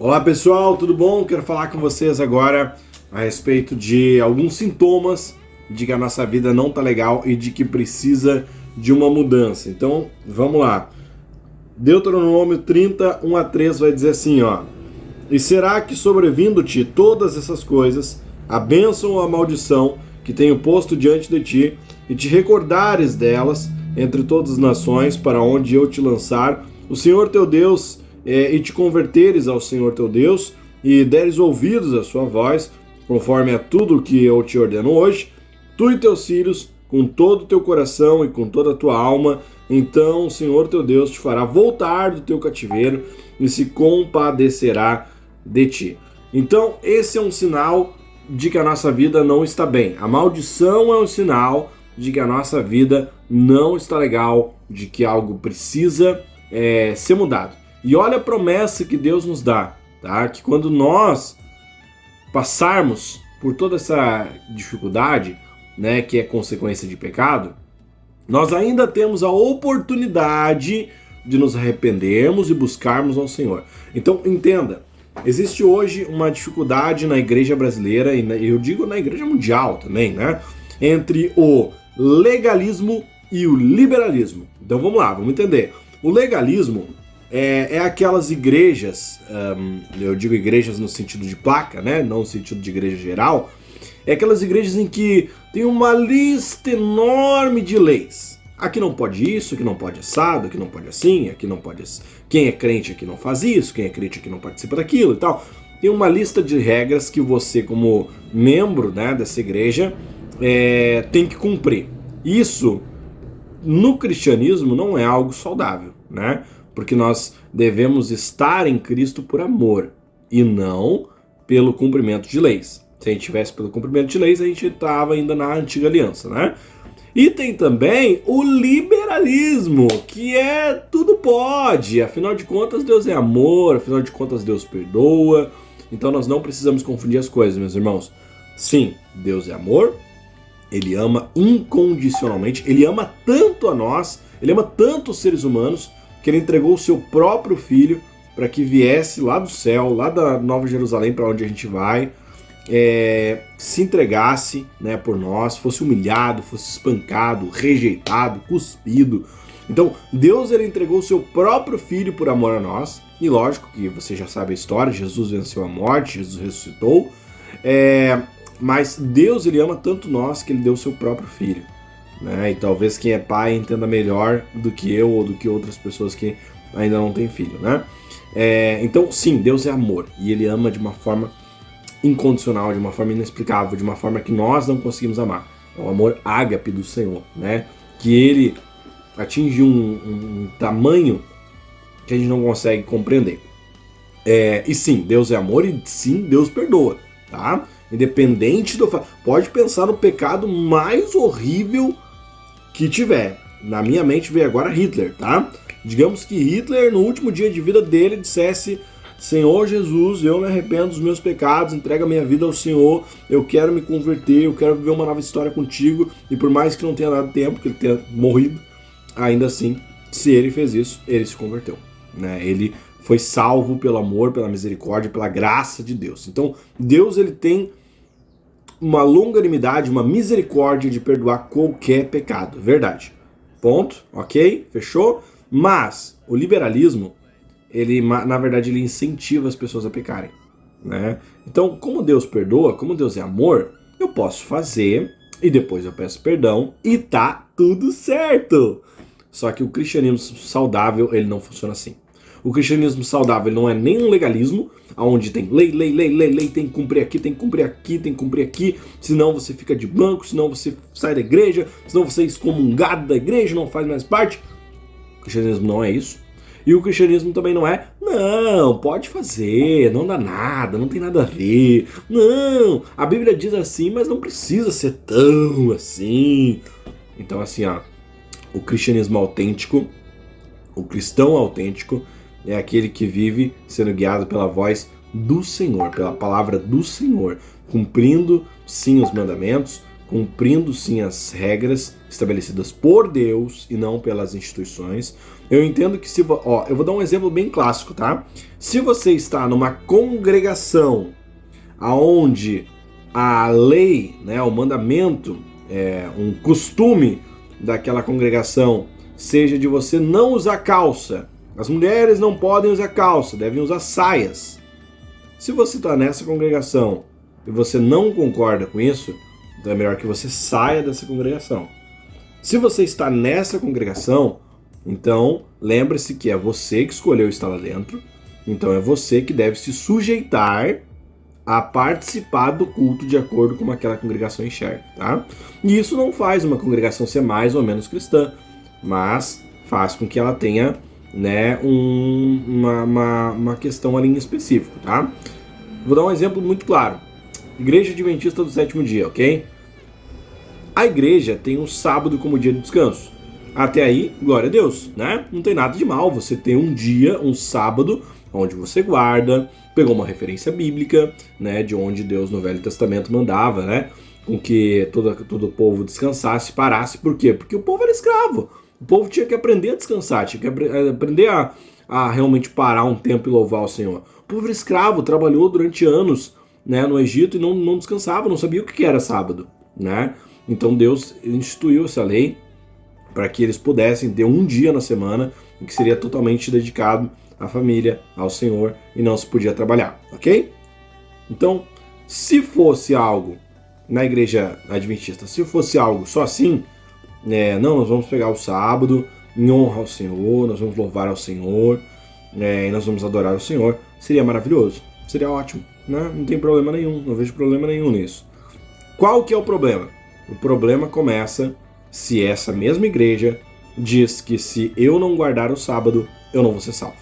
Olá pessoal, tudo bom? Quero falar com vocês agora a respeito de alguns sintomas de que a nossa vida não tá legal e de que precisa de uma mudança. Então, vamos lá. Deuteronômio 30, 1 a 3 vai dizer assim, ó: E será que sobrevindo-te todas essas coisas, a bênção ou a maldição que tenho posto diante de ti, e te recordares delas entre todas as nações para onde eu te lançar, o Senhor teu Deus, e te converteres ao Senhor teu Deus, e deres ouvidos à sua voz, conforme a tudo que eu te ordeno hoje, tu e teus filhos, com todo o teu coração e com toda a tua alma, então o Senhor teu Deus te fará voltar do teu cativeiro e se compadecerá de ti. Então, esse é um sinal de que a nossa vida não está bem. A maldição é um sinal de que a nossa vida não está legal, de que algo precisa ser mudado. E olha a promessa que Deus nos dá, tá? Que quando nós passarmos por toda essa dificuldade, né, que é consequência de pecado, nós ainda temos a oportunidade de nos arrependermos e buscarmos ao Senhor. Então, entenda, existe hoje uma dificuldade na igreja brasileira, e eu digo na igreja mundial também, né, entre o legalismo e o liberalismo. Então vamos lá, vamos entender. O legalismo é aquelas igrejas, eu digo igrejas no sentido de placa, né, não no sentido de igreja geral, é aquelas igrejas em que tem uma lista enorme de leis. Aqui não pode isso, aqui não pode assado, aqui não pode assim, aqui não pode... Quem é crente aqui não faz isso, quem é crente aqui não participa daquilo e tal. Tem uma lista de regras que você, como membro, né, dessa igreja, tem que cumprir. Isso, no cristianismo, não é algo saudável, né? Porque nós devemos estar em Cristo por amor e não pelo cumprimento de leis. Se a gente tivesse pelo cumprimento de leis, a gente estava ainda na antiga aliança, né? E tem também o liberalismo, que é tudo pode. Afinal de contas, Deus é amor, afinal de contas, Deus perdoa. Então nós não precisamos confundir as coisas, meus irmãos. Sim, Deus é amor, Ele ama incondicionalmente, Ele ama tanto a nós, Ele ama tanto os seres humanos, que Ele entregou o seu próprio Filho para que viesse lá do céu, lá da Nova Jerusalém, para onde a gente vai, se entregasse, né, por nós, fosse humilhado, fosse espancado, rejeitado, cuspido. Então, Deus, ele entregou o seu próprio Filho por amor a nós, e lógico que você já sabe a história, Jesus venceu a morte, Jesus ressuscitou, mas Deus, ele ama tanto nós que ele deu o seu próprio Filho, né? E talvez quem é pai entenda melhor do que eu ou do que outras pessoas que ainda não têm filho, né? Então, sim, Deus é amor, e ele ama de uma forma incondicional, de uma forma inexplicável, de uma forma que nós não conseguimos amar. É o amor ágape do Senhor, né? Que ele atinge um tamanho que a gente não consegue compreender. E sim, Deus é amor e sim, Deus perdoa, tá? Independente do... Pode pensar no pecado mais horrível que tiver. Na minha mente veio agora Hitler, tá? Digamos que Hitler, no último dia de vida dele, dissesse: Senhor Jesus, eu me arrependo dos meus pecados, entrego a minha vida ao Senhor, eu quero me converter, eu quero viver uma nova história contigo, e por mais que não tenha dado tempo, que ele tenha morrido, ainda assim, se ele fez isso, ele se converteu, né? Ele foi salvo pelo amor, pela misericórdia, pela graça de Deus. Então, Deus, ele tem uma longanimidade, uma misericórdia de perdoar qualquer pecado, verdade. Ponto, ok? Fechou? Mas o liberalismo, ele, na verdade, ele incentiva as pessoas a pecarem, né? Então, como Deus perdoa, como Deus é amor, eu posso fazer e depois eu peço perdão e tá tudo certo. Só que o cristianismo saudável, ele não funciona assim. O cristianismo saudável não é nem um legalismo, onde tem lei, tem que cumprir aqui, tem que cumprir aqui, tem que cumprir aqui, senão você fica de banco, senão você sai da igreja, senão você é excomungado da igreja, não faz mais parte. O cristianismo não é isso. E o cristianismo também não é, não, pode fazer, não dá nada, não tem nada a ver. Não, a Bíblia diz assim, mas não precisa ser tão assim. Então assim, ó, o cristianismo autêntico, o cristão autêntico, é aquele que vive sendo guiado pela voz do Senhor, pela palavra do Senhor, cumprindo sim os mandamentos, cumprindo sim as regras estabelecidas por Deus e não pelas instituições. Eu entendo que eu vou dar um exemplo bem clássico, tá? Se você está numa congregação aonde a lei, né, o mandamento, um costume daquela congregação seja de você não usar calça. As mulheres não podem usar calça, devem usar saias. Se você está nessa congregação e você não concorda com isso, então é melhor que você saia dessa congregação. Se você está nessa congregação, então lembre-se que é você que escolheu estar lá dentro, então é você que deve se sujeitar a participar do culto de acordo com como aquela congregação enxerga, tá? E isso não faz uma congregação ser mais ou menos cristã, mas faz com que ela tenha, né, uma questão ali em específico, tá? Vou dar um exemplo muito claro. Igreja Adventista do Sétimo Dia, ok? A igreja tem um sábado como dia de descanso. Até aí, glória a Deus, né? Não tem nada de mal você ter um dia, um sábado, onde você guarda, pegou uma referência bíblica, né, de onde Deus no Velho Testamento mandava, né, com que todo o povo descansasse, parasse. Por quê? Porque o povo era escravo. O povo tinha que aprender a descansar, tinha que aprender a realmente parar um tempo e louvar o Senhor. O povo era escravo, trabalhou durante anos, né, no Egito e não descansava, não sabia o que era sábado, né? Então Deus instituiu essa lei para que eles pudessem ter um dia na semana em que seria totalmente dedicado à família, ao Senhor, e não se podia trabalhar, ok? Então, se fosse algo na igreja adventista, se fosse algo só assim, não, nós vamos pegar o sábado em honra ao Senhor, nós vamos louvar ao Senhor, e nós vamos adorar ao Senhor, seria maravilhoso, seria ótimo, né? Não tem problema nenhum, não vejo problema nenhum nisso. Qual que é o problema? O problema começa se essa mesma igreja diz que se eu não guardar o sábado, eu não vou ser salvo,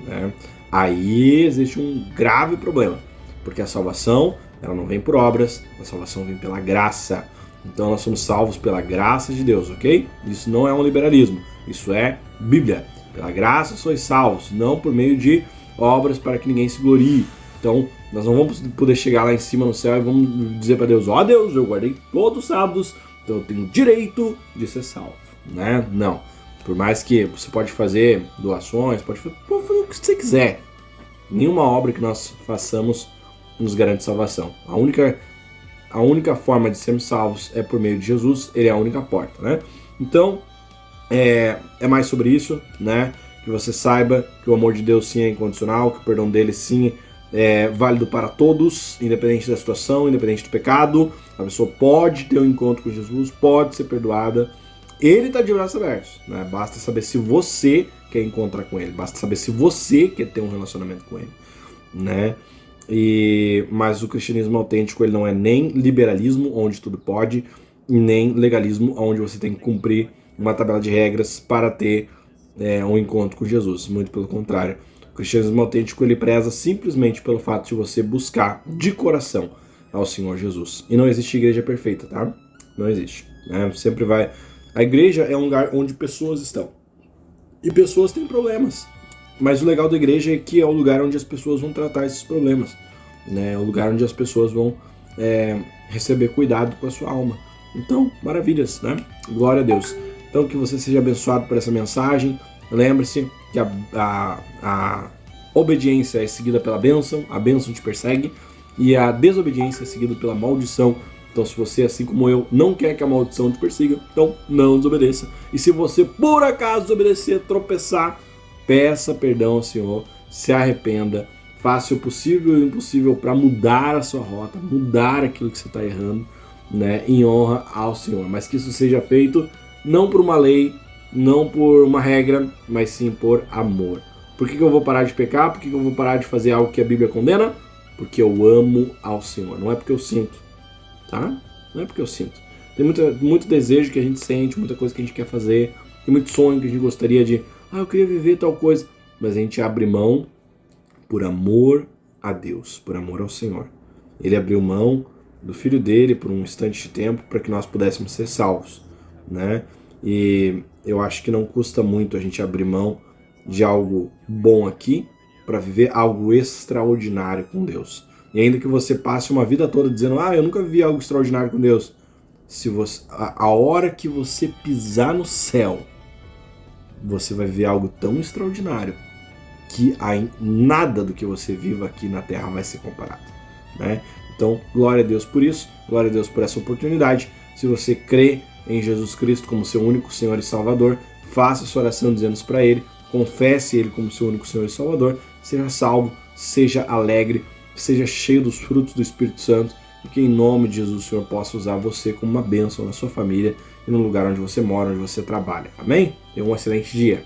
né? Aí existe um grave problema, porque a salvação, ela não vem por obras, a salvação vem pela graça. Então nós somos salvos pela graça de Deus, ok? Isso não é um liberalismo, isso é Bíblia. Pela graça sois salvos, não por meio de obras para que ninguém se glorie. Então nós não vamos poder chegar lá em cima no céu e vamos dizer para Deus, ó Deus, eu guardei todos os sábados, então eu tenho direito de ser salvo, né? Não. Por mais que você pode fazer doações, pode fazer o que você quiser. Nenhuma obra que nós façamos nos garante salvação. A única forma de sermos salvos é por meio de Jesus, ele é a única porta, né? Então, é mais sobre isso, né? Que você saiba que o amor de Deus sim é incondicional, que o perdão dele sim é válido para todos, independente da situação, independente do pecado. A pessoa pode ter um encontro com Jesus, pode ser perdoada. Ele está de braços abertos, né? Basta saber se você quer encontrar com ele, basta saber se você quer ter um relacionamento com ele, né? Mas o cristianismo autêntico, ele não é nem liberalismo, onde tudo pode, nem legalismo, onde você tem que cumprir uma tabela de regras para ter um encontro com Jesus. Muito pelo contrário. O cristianismo autêntico, ele preza simplesmente pelo fato de você buscar de coração ao Senhor Jesus. E não existe igreja perfeita, tá? Não existe, né? Sempre vai... A igreja é um lugar onde pessoas estão. E pessoas têm problemas. Mas o legal da igreja é que é o lugar onde as pessoas vão tratar esses problemas, né? É o lugar onde as pessoas vão receber cuidado com a sua alma. Então, maravilhas, né? Glória a Deus. Então, que você seja abençoado por essa mensagem. Lembre-se que a obediência é seguida pela bênção, a bênção te persegue, e a desobediência é seguida pela maldição. Então, se você, assim como eu, não quer que a maldição te persiga, então não desobedeça. E se você, por acaso, desobedecer, tropeçar, peça perdão ao Senhor, se arrependa, faça o possível e o impossível para mudar a sua rota, mudar aquilo que você está errando, né, em honra ao Senhor. Mas que isso seja feito não por uma lei, não por uma regra, mas sim por amor. Por que eu vou parar de pecar? Por que eu vou parar de fazer algo que a Bíblia condena? Porque eu amo ao Senhor, não é porque eu sinto, tá? Não é porque eu sinto. Tem muito desejo que a gente sente, muita coisa que a gente quer fazer, tem muito sonho que a gente gostaria de, eu queria viver tal coisa, mas a gente abre mão por amor a Deus, por amor ao Senhor. Ele abriu mão do Filho dele por um instante de tempo para que nós pudéssemos ser salvos, né? E eu acho que não custa muito a gente abrir mão de algo bom aqui para viver algo extraordinário com Deus. E ainda que você passe uma vida toda dizendo, eu nunca vivi algo extraordinário com Deus, se você, a hora que você pisar no céu, você vai ver algo tão extraordinário que nada do que você viva aqui na Terra vai ser comparado, né? Então, glória a Deus por isso, glória a Deus por essa oportunidade. Se você crê em Jesus Cristo como seu único Senhor e Salvador, faça sua oração dizendo isso para Ele, confesse Ele como seu único Senhor e Salvador, seja salvo, seja alegre, seja cheio dos frutos do Espírito Santo, e que em nome de Jesus o Senhor possa usar você como uma bênção na sua família e no lugar onde você mora, onde você trabalha. Amém? Tenha um excelente dia.